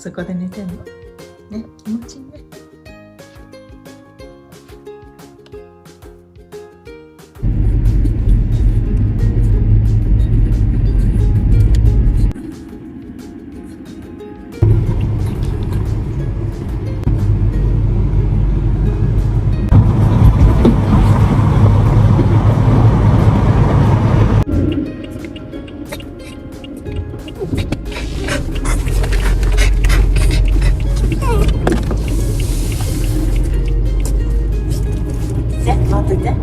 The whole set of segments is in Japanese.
そこで寝てんのね、気持ちいいね。待ってて。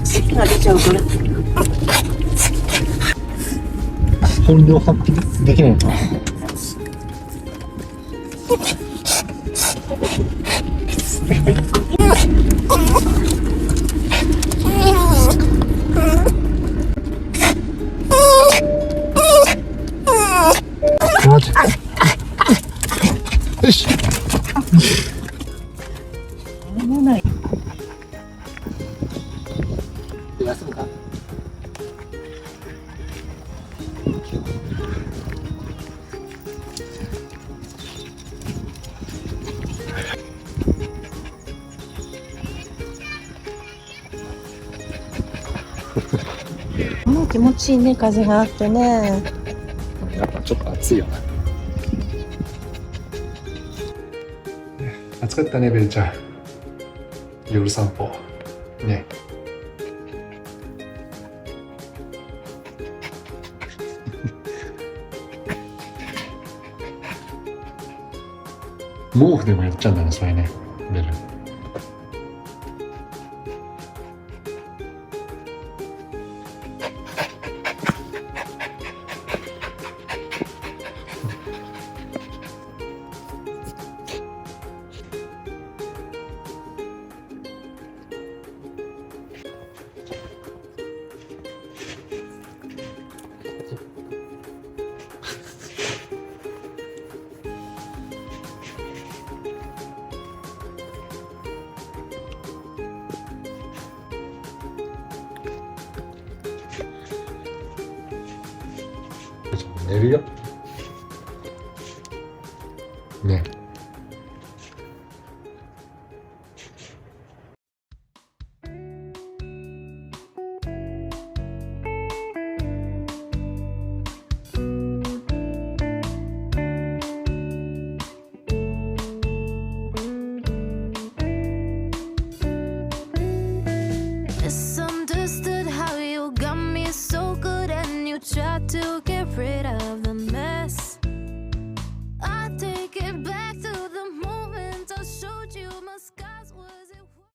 咳が出ちゃうから。本領発揮できないのかな。よし。飲めない。休むか。気持ちいいね、風があってね。やっぱちょっと暑いよな。暑かったね、ベルちゃん。夜散歩ね。毛布でもやっちゃうんだね、それね、ベル。寝るよ。ね。